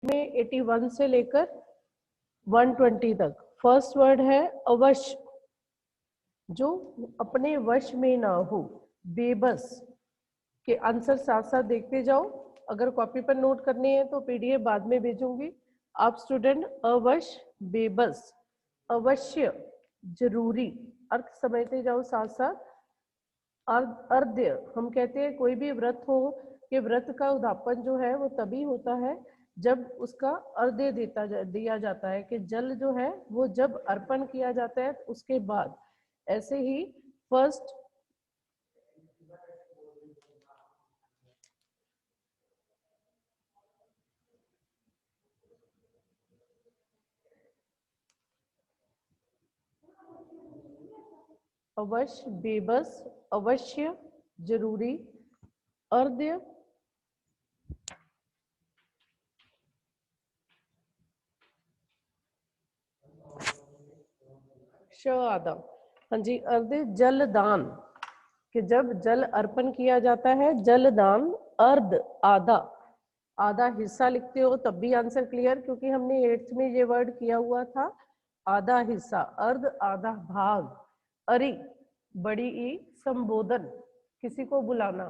में 81 से लेकर 120 तक। फर्स्ट वर्ड है अवश्य, जो अपने वश में ना हो, बेबस के आंसर साथ साथ देखते जाओ। अगर कॉपी पर नोट करने हैं तो पीडीएफ बाद में भेजूंगी। आप स्टूडेंट अवश्य, बेबस, अवश्य, जरूरी, अर्थ समझते जाओ साथ साथ। अर्ध्य, हम कहते हैं कोई भी व्रत हो कि व्रत का उद्यापन जो है वो तभी होता है जब उसका अर्घ्य दिया जाता है, कि जल जो है वो जब अर्पण किया जाता है उसके बाद। ऐसे ही फर्स्ट अवश्य, बेबस, अवश्य, जरूरी, अर्ध्य, आदा। हाँ जी, अर्ध्य जलदान, कि जब जल अर्पण किया जाता है, जलदान। अर्ध, आधा, आधा हिस्सा लिखते हो तब भी आंसर क्लियर, क्योंकि हमने 8th में ये वर्ड किया हुआ था, आधा हिस्सा, अर्ध, आधा भाग। अरि, बड़ी ई, संबोधन, किसी को बुलाना,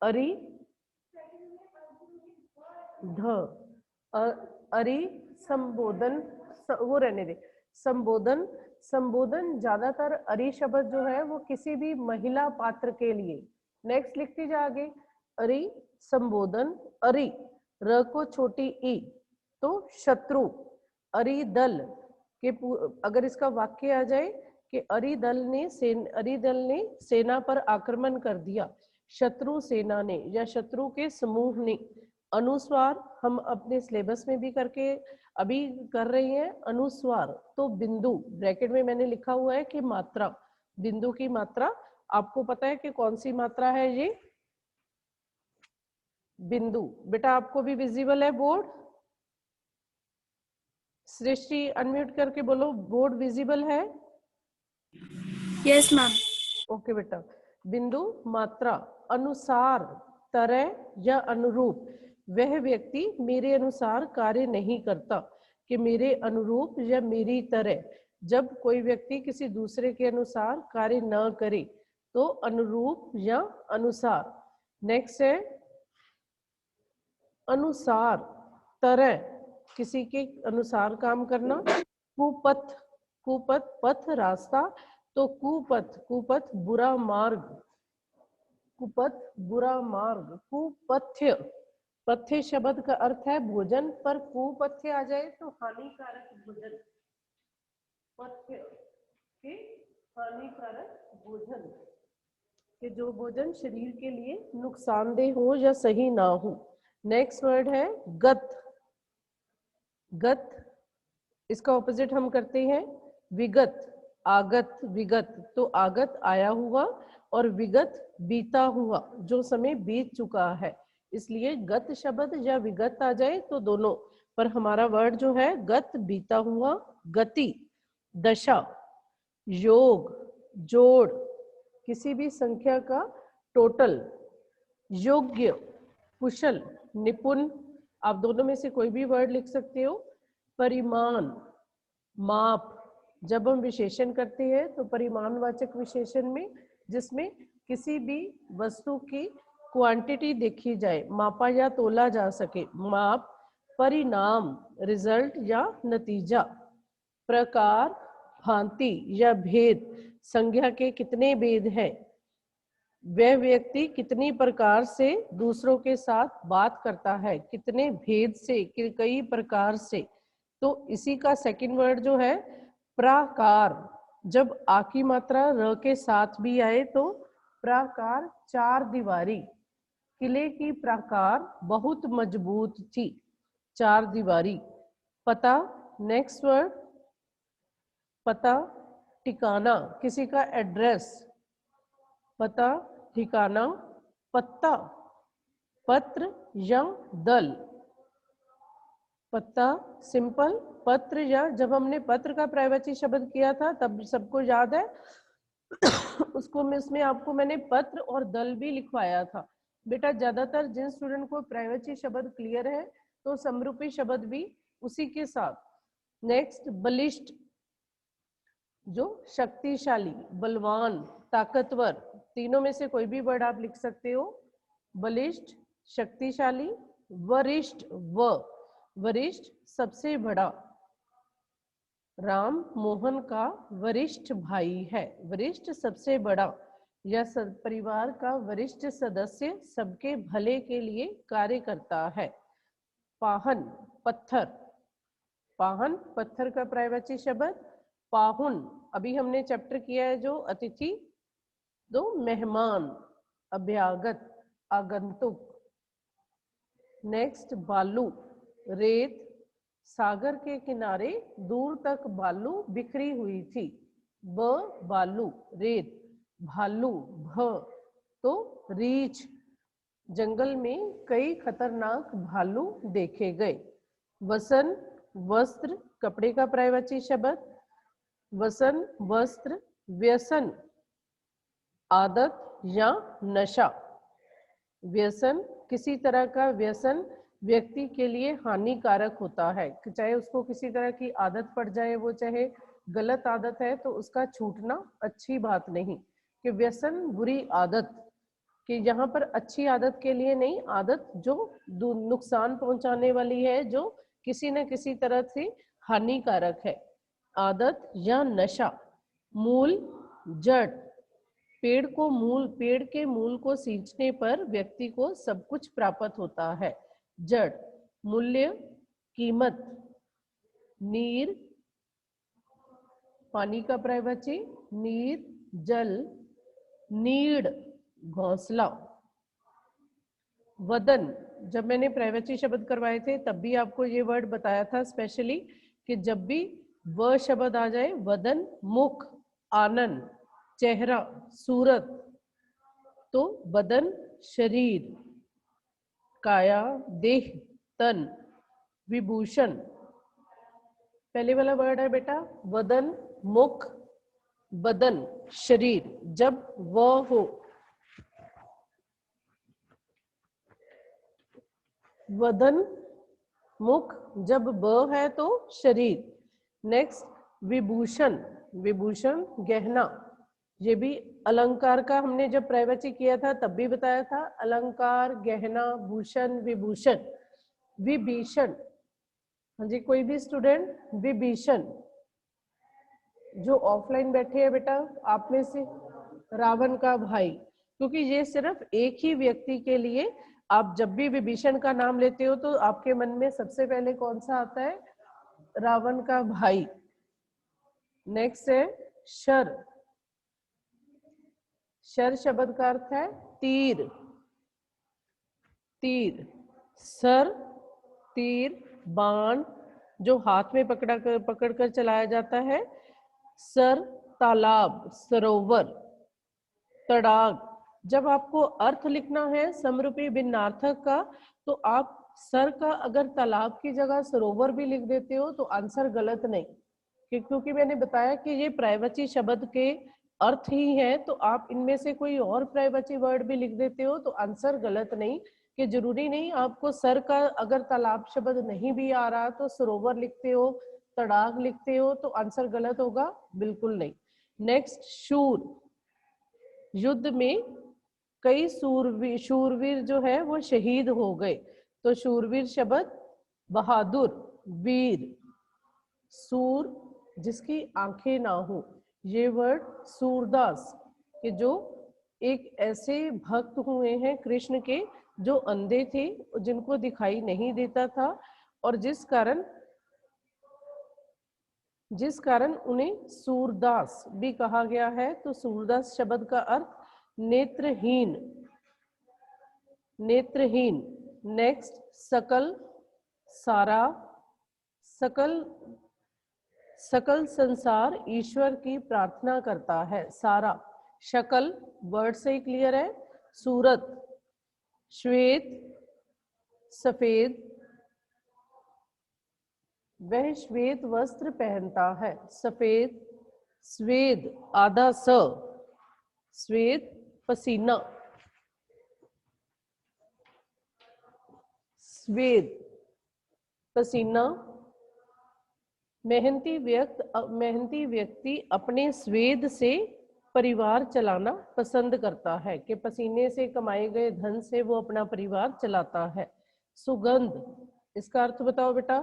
अरि, अरि, संबोधन, वो रहने दे, संबोधन। संबोधन ज्यादातर अरि शब्द जो है वो किसी भी महिला पात्र के लिए। नेक्स्ट लिखती जा आगे, अरि, संबोधन, अरि, र को छोटी ई तो शत्रु। अरि दल के अगर इसका वाक्य आ जाए कि अरि दल ने सेना पर आक्रमण कर दिया, शत्रु सेना ने या शत्रु के समूह ने। अनुस्वार हम अपने सिलेबस में भी करके अभी कर रहे हैं। अनुस्वार तो बिंदु, ब्रैकेट में मैंने लिखा हुआ है कि मात्रा, बिंदु की मात्रा। आपको पता है कि कौन सी मात्रा है ये? बिंदु। बेटा आपको भी विजिबल है बोर्ड? सृष्टि अनम्यूट करके बोलो, बोर्ड विजिबल है? Yes ma'am. ओके बेटा। बिंदु, मात्रा, अनुसार, तरह या अनुरूप। वह व्यक्ति मेरे अनुसार कार्य नहीं करता, कि मेरे अनुरूप या मेरी तरह। जब कोई व्यक्ति किसी दूसरे के अनुसार कार्य न करे तो अनुरूप या अनुसार। नेक्स्ट है अनुसार, तरह, किसी के अनुसार काम करना। कुपथ, कुपथ, पथ, रास्ता तो कुपथ, कुपथ बुरा मार्ग, कुपथ बुरा मार्ग। कुपथ्य, पथ्य शब्द का अर्थ है भोजन, पर कुपथ्य आ जाए तो हानिकारक भोजन। पथ्य के हानिकारक भोजन, कि जो भोजन शरीर के लिए नुकसानदेह हो या सही ना हो। नेक्स्ट वर्ड है गत। गत, इसका ऑपोजिट हम करते हैं विगत। आगत, विगत तो आगत आया हुआ, और विगत बीता हुआ, जो समय बीत चुका है। इसलिए गत शब्द या विगत आ जाए तो दोनों, पर हमारा वर्ड जो है गत, बीता हुआ। गति, दशा, योग, जोड़, किसी भी संख्या का टोटल। योग्य, कुशल, निपुण, आप दोनों में से कोई भी वर्ड लिख सकते हो। परिमाण, माप, जब हम विशेषण करते हैं तो परिमाणवाचक विशेषण में जिसमें किसी भी वस्तु की क्वांटिटी देखी जाए, मापा या तोला जा सके, माप। परिणाम, रिजल्ट या नतीजा। प्रकार, भांति या भेद, संज्ञा के कितने भेद हैं। वह व्यक्ति कितनी प्रकार से दूसरों के साथ बात करता है, कितने भेद से, कई प्रकार से। तो इसी का सेकंड वर्ड जो है प्राकार। जब आ की मात्रा र के साथ भी आए तो प्राकार, चार दीवारी। किले की प्राकार बहुत मजबूत थी, चार दीवारी। पता, नेक्स्ट वर्ड, पता, ठिकाना, किसी का एड्रेस। पता, ठिकाना। पत्ता, पत्र या दल। पत्ता सिंपल, पत्र या, जब हमने पत्र का प्रायवाची शब्द किया था तब सबको याद है उसको में इसमें आपको मैंने पत्र और दल भी लिखवाया था। बेटा ज्यादातर जिन स्टूडेंट को प्रायवाची शब्द क्लियर है तो समरूपी शब्द भी उसी के साथ। नेक्स्ट बलिष्ठ, जो शक्तिशाली, बलवान, ताकतवर, तीनों में से कोई भी वर्ड आप लिख सकते हो। बलिष्ठ, शक्तिशाली, वरिष्ठ, वरिष्ठ सबसे बड़ा। राम मोहन का वरिष्ठ भाई है। वरिष्ठ सबसे बड़ा या परिवार का वरिष्ठ सदस्य सबके भले के लिए कार्य करता है। पाहन, पत्थर, पाहन पत्थर का पर्यायवाची शब्द। पाहुन अभी हमने चैप्टर किया है जो अतिथि, दो मेहमान, अभ्यागत, आगंतुक। नेक्स्ट बालू, रेत, सागर के किनारे दूर तक बालू बिखरी हुई थी। बालू रेत। भालू, तो रीछ, जंगल में कई खतरनाक भालू देखे गए। वसन, वस्त्र, कपड़े का पर्यायवाची शब्द। वसन, वस्त्र, व्यसन, आदत या नशा। व्यसन, किसी तरह का व्यसन व्यक्ति के लिए हानिकारक होता है, चाहे उसको किसी तरह की आदत पड़ जाए, वो चाहे गलत आदत है तो उसका छूटना अच्छी बात नहीं। कि व्यसन बुरी आदत, कि यहाँ पर अच्छी आदत के लिए नहीं, आदत जो नुकसान पहुंचाने वाली है, जो किसी न किसी तरह से हानिकारक है। आदत या नशा। मूल, जड़, पेड़ के मूल को सींचने पर व्यक्ति को सब कुछ प्राप्त होता है। जड़। मूल्य, कीमत। नीर, पानी का पर्यायवाची। नीर, जल। नीड़, घोंसला। वदन, जब मैंने पर्यायवाची शब्द करवाए थे तब भी आपको ये वर्ड बताया था स्पेशली, कि जब भी व शब्द आ जाए, वदन मुख, आनंद, चेहरा, सूरत। तो बदन शरीर, काया देह, तन, विभूषण। पहले वाला वर्ड है बेटा वदन, मुख, बदन, शरीर। जब व हो, वदन, मुख, जब ब है तो शरीर। नेक्स्ट विभूषण, विभूषण गहना। ये भी अलंकार का हमने जब पर्यायवाची किया था तब भी बताया था। अलंकार, गहना, भूषण, विभूषण। विभीषण, हाँ जी, कोई भी स्टूडेंट। विभीषण, जो ऑफलाइन बैठे हैं बेटा आप में से, रावण का भाई। क्योंकि ये सिर्फ एक ही व्यक्ति के लिए, आप जब भी विभीषण का नाम लेते हो तो आपके मन में सबसे पहले कौन सा आता है? रावण का भाई। नेक्स्ट है शर। शर शब्द का अर्थ है तीर। तीर, सर, तीर, बाण, जो हाथ में पकड़कर चलाया जाता है। सर, तालाब, सरोवर, तड़ाग। जब आपको अर्थ लिखना है समरूपी भिन्नार्थक का, तो आप सर का अगर तालाब की जगह सरोवर भी लिख देते हो तो आंसर गलत नहीं, क्योंकि मैंने बताया कि ये पर्यायवाची शब्द के अर्थ ही है, तो आप इनमें से कोई और पर्यायवाची वर्ड भी लिख देते हो तो आंसर गलत नहीं। कि जरूरी नहीं आपको सर का अगर तालाब शब्द नहीं भी आ रहा तो सरोवर लिखते हो, तड़ाग लिखते हो तो आंसर गलत होगा, बिल्कुल नहीं। नेक्स्ट शूर, युद्ध में कई शूरवीर जो है वो शहीद हो गए, तो शूरवीर शब्द। बहादुर, वीर। सूर, जिसकी आंखें ना हो, ये वर्ड सूरदास, कि जो एक ऐसे भक्त हुए हैं कृष्ण के जो अंधे थे, जिनको दिखाई नहीं देता था, और जिस कारण उन्हें सूरदास भी कहा गया है। तो सूरदास शब्द का अर्थ नेत्रहीन, नेत्रहीन। नेक्स्ट सकल, सारा, सकल संसार ईश्वर की प्रार्थना करता है। सारा, शकल वर्ड से ही क्लियर है। सूरत, श्वेत, सफेद, वह श्वेत वस्त्र पहनता है। सफेद, स्वेद, आधा स, स्वेद पसीना, स्वेद पसीना, मेहनती व्यक्ति अपने स्वेद से परिवार चलाना पसंद करता है, कि पसीने से कमाए गए धन से वो अपना परिवार चलाता है। सुगंध, इसका अर्थ बताओ बेटा,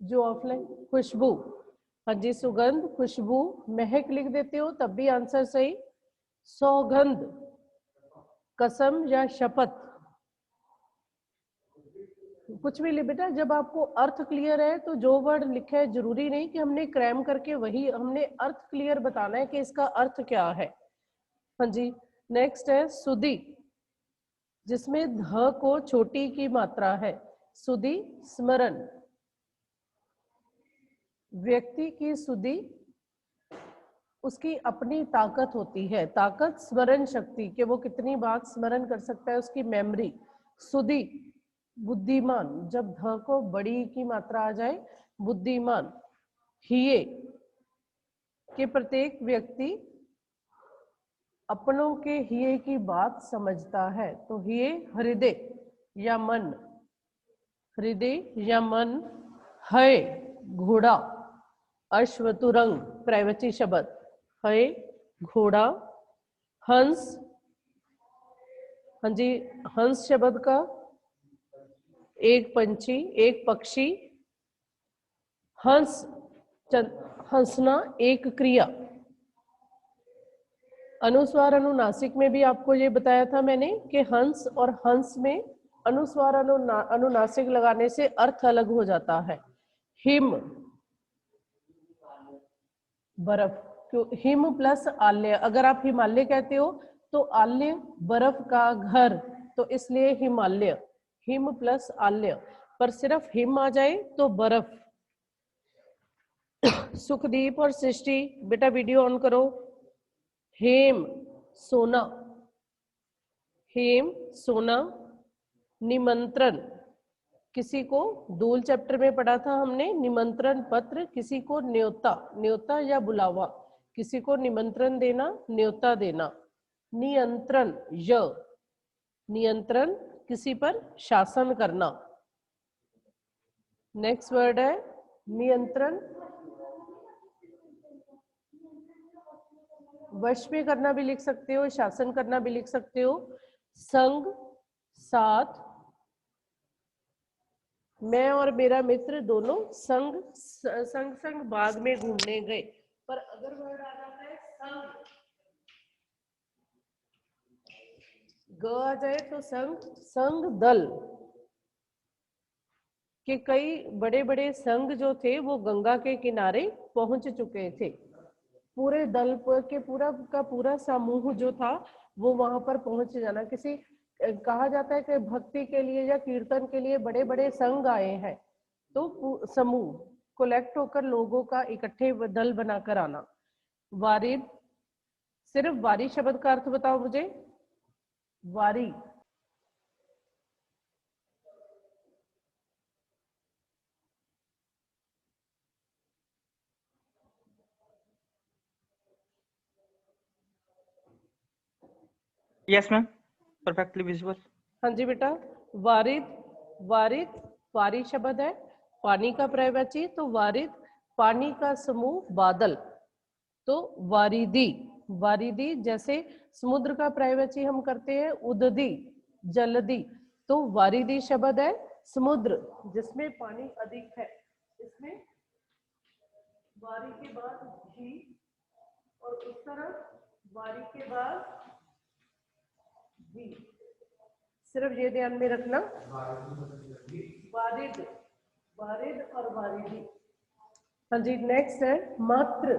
जो ऑफलाइन, खुशबू। हाँ जी, सुगंध, खुशबू, महक लिख देते हो तब भी आंसर सही। सौगंध, कसम या शपथ, कुछ भी लिख बेटा, जब आपको अर्थ क्लियर है तो जो वर्ड लिखा है जरूरी नहीं कि हमने क्रैम करके वही, हमने अर्थ क्लियर बताना है कि इसका अर्थ क्या है। हाँ जी, नेक्स्ट है सुधि, जिसमें ध को छोटी की मात्रा है। सुधि, स्मरण, व्यक्ति की सुधि उसकी अपनी ताकत होती है। ताकत, स्मरण शक्ति, कि वो कितनी बात स्मरण कर सकता है, उसकी मेमोरी। सुधि, बुद्धिमान, जब ध को बड़ी की मात्रा आ जाए, बुद्धिमान। हिये, कि प्रत्येक व्यक्ति अपनों के हिये की बात समझता है। तो हिये, हृदय या मन, हृदय या मन। है, घोड़ा, अश्वतुरंग, प्रैवची शब्द, है घोड़ा। हंस, हाँ जी, हंस शब्द का एक पंछी, एक पक्षी। हंस, हंसना एक क्रिया। अनुस्वार अनुनासिक में भी आपको ये बताया था मैंने कि हंस और हंस में अनुस्वार अनुनासिक लगाने से अर्थ अलग हो जाता है। हिम, बर्फ, क्यों, हिम प्लस आल्य, अगर आप हिमालय कहते हो तो आल्य बर्फ का घर, तो इसलिए हिमालय, हिम प्लस आल्य। पर सिर्फ हिम आ जाए तो बर्फ। सुखदीप और सृष्टि, बेटा वीडियो ऑन करो। हेम, सोना, हेम सोना। निमंत्रण, किसी को, दूल चैप्टर में पढ़ा था हमने, निमंत्रण पत्र, किसी को न्योता, न्योता या बुलावा, किसी को निमंत्रण देना, न्योता देना। नियंत्रण, नियंत्रण, किसी पर शासन करना। नेक्स्ट वर्ड है नियंत्रण, वश में करना भी लिख सकते हो, शासन करना भी लिख सकते हो। संग, साथ, मैं और मेरा मित्र दोनों संग बाग में घूमने गए। पर अगर वर्ड आ जाता है संग, ग आ जाए तो संग दल, कि कई बड़े बड़े संघ जो थे वो गंगा के किनारे पहुंच चुके थे। पूरे दल के पूरा का पूरा समूह जो था वो वहां पर पहुंच जाना। किसी, कहा जाता है कि भक्ति के लिए या कीर्तन के लिए बड़े बड़े संघ आए हैं, तो समूह कोलेक्ट होकर लोगों का इकट्ठे दल बनाकर आना। वारिद, सिर्फ वारी शब्द का अर्थ बताओ मुझे। वारी, यस मैम, परफेक्टली विजुअल। हाँ जी बेटा, वारिद, वारिद वारी शब्द है, पानी का पर्यायवाची, तो वारिद पानी का समूह, बादल, तो वारिदी। वारिदी, जैसे समुद्र का पर्यायवाची हम करते हैं उददी, जलदी, तो वारिदी शब्द है समुद्र जिसमें पानी अधिक है। इसमें वारी के बाद जी, और उस तरफ वारी के बाद जी, सिर्फ ये ध्यान में रखना, वारिद, वारिद और वारिदी। हाँ जी, नेक्स्ट है मात्र।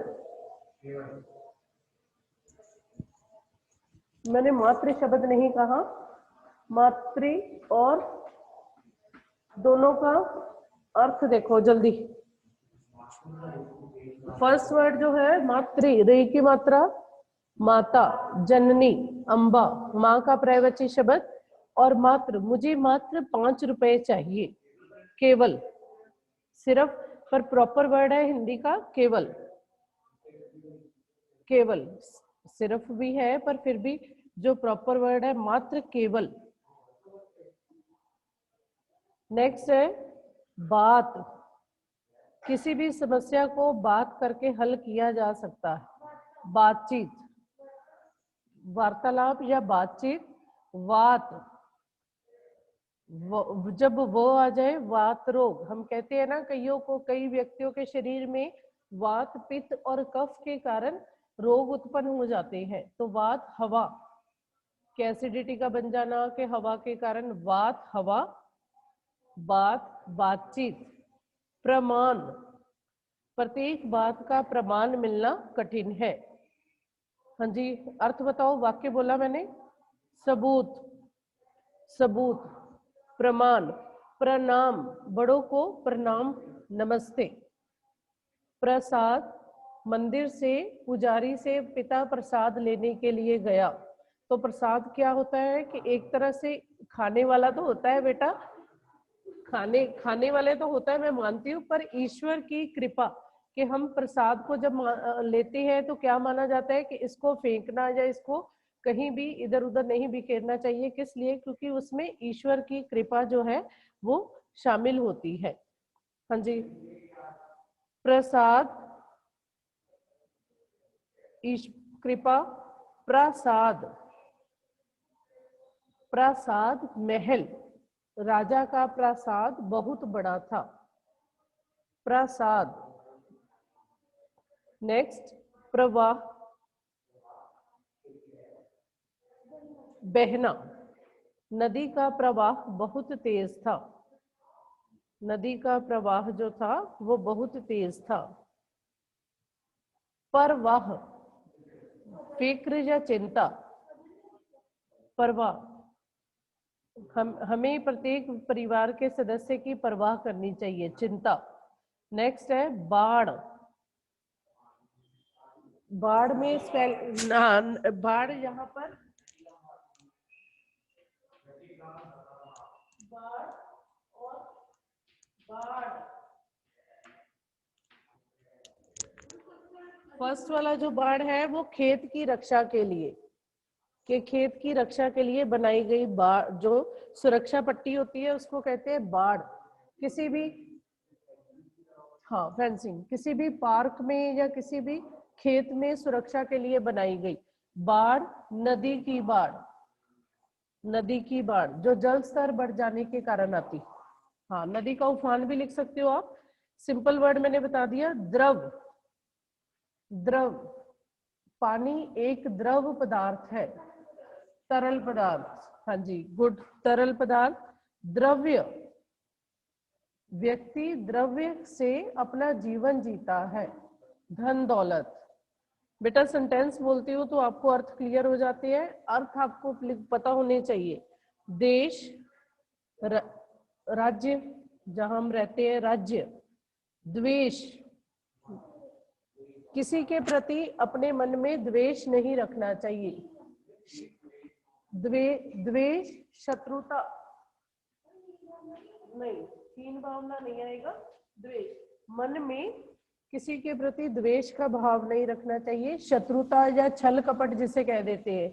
मैंने मात्र शब्द नहीं कहा, मातृ और दोनों का अर्थ देखो जल्दी। फर्स्ट वर्ड जो है मातृ, रे की मात्रा, माता, जननी, अम्बा, माँ का पर्यायवाची शब्द, और मात्र, मुझे मात्र 5 रुपए चाहिए, केवल, सिर्फ, पर प्रॉपर वर्ड है हिंदी का केवल, केवल सिर्फ भी है पर फिर भी जो प्रॉपर वर्ड है मात्र, केवल। नेक्स्ट है बात, किसी भी समस्या को बात करके हल किया जा सकता है। बातचीत, वार्तालाप या बातचीत। वात, जब वो आ जाए, वात रोग। हम कहते हैं ना, कई व्यक्तियों के शरीर में वात, पित्त और कफ के कारण रोग उत्पन्न हो जाते हैं। तो वात हवा, कि एसिडिटी का बन जाना, कि हवा के कारण वात हवा। बात बातचीत। प्रमाण, प्रत्येक बात का प्रमाण मिलना कठिन है। हाँ जी, अर्थ बताओ। वाक्य बोला मैंने। सबूत, सबूत। प्रमाण, प्रणाम, बड़ों को प्रणाम, नमस्ते। प्रसाद, मंदिर से पुजारी से पिता प्रसाद लेने के लिए गया। तो प्रसाद क्या होता है कि एक तरह से खाने वाला तो होता है बेटा, खाने वाले तो होता है, मैं मानती हूँ, पर ईश्वर की कृपा कि हम प्रसाद को जब लेते हैं तो क्या माना जाता है कि इसको फेंकना या इसको कहीं भी इधर उधर नहीं बिखेरना चाहिए। किस लिए? क्योंकि उसमें ईश्वर की कृपा जो है वो शामिल होती है। हाँ जी, प्रसाद, कृपा। प्रसाद, प्रासाद महल, राजा का प्रासाद बहुत बड़ा था। प्रासाद। नेक्स्ट, प्रवाह, बहना, नदी का प्रवाह बहुत तेज था। नदी का प्रवाह जो था वो बहुत तेज था। परवाह, फिक्र या चिंता। परवाह, हमें प्रत्येक परिवार के सदस्य की परवाह करनी चाहिए, चिंता। नेक्स्ट है बाढ़। बाढ़ में बाढ़, यहाँ पर बाढ़ और बाढ़। फर्स्ट वाला जो बाढ़ है वो खेत की रक्षा के लिए, कि खेत की रक्षा के लिए बनाई गई बाढ़, जो सुरक्षा पट्टी होती है उसको कहते हैं बाढ़। किसी भी, हाँ, फेंसिंग, किसी भी पार्क में या किसी भी खेत में सुरक्षा के लिए बनाई गई। बाढ़, नदी की बाढ़, नदी की बाढ़ जो जल स्तर बढ़ जाने के कारण आती। हाँ, नदी का उफान भी लिख सकते हो आप। सिंपल वर्ड मैंने बता दिया। द्रव, द्रव, पानी एक द्रव पदार्थ है, तरल पदार्थ। हाँ जी, गुड, तरल पदार्थ। द्रव्य, व्यक्ति द्रव्य से अपना जीवन जीता है, धन दौलत। बेटा सेंटेंस बोलती हूँ तो आपको अर्थ क्लियर हो जाते हैं, अर्थ आपको पता होने चाहिए। देश, राज्य, जहां हम रहते हैं, राज्य। द्वेष, किसी के प्रति अपने मन में द्वेष नहीं रखना चाहिए। द्वेष, शत्रुता नहीं, हीन भावना नहीं आएगा। द्वेष, मन में किसी के प्रति द्वेष का भाव नहीं रखना चाहिए। शत्रुता या छल कपट जिसे कह देते हैं।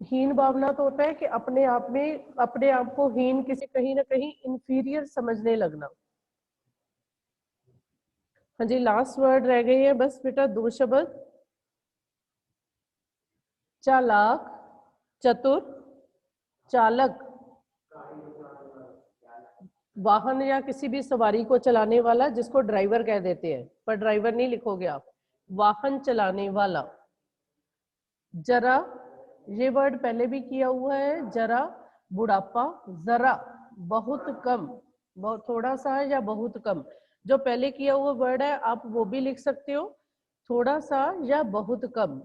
हीन भावना तो होता है कि अपने आप में, अपने आप को हीन, किसी कहीं ना कहीं इंफीरियर समझने लगना। हाँ जी, लास्ट वर्ड रह गई है बस बेटा, 2 शब्द। चालाक, चतुर, चालक। वाहन या किसी भी सवारी को चलाने वाला, जिसको ड्राइवर कह देते हैं, पर ड्राइवर नहीं लिखोगे आप, वाहन चलाने वाला। जरा, ये वर्ड पहले भी किया हुआ है, जरा बुढ़ापा। जरा, बहुत कम, बहुत थोड़ा सा या बहुत कम। जो पहले किया हुआ वर्ड है आप वो भी लिख सकते हो, थोड़ा सा या बहुत कम।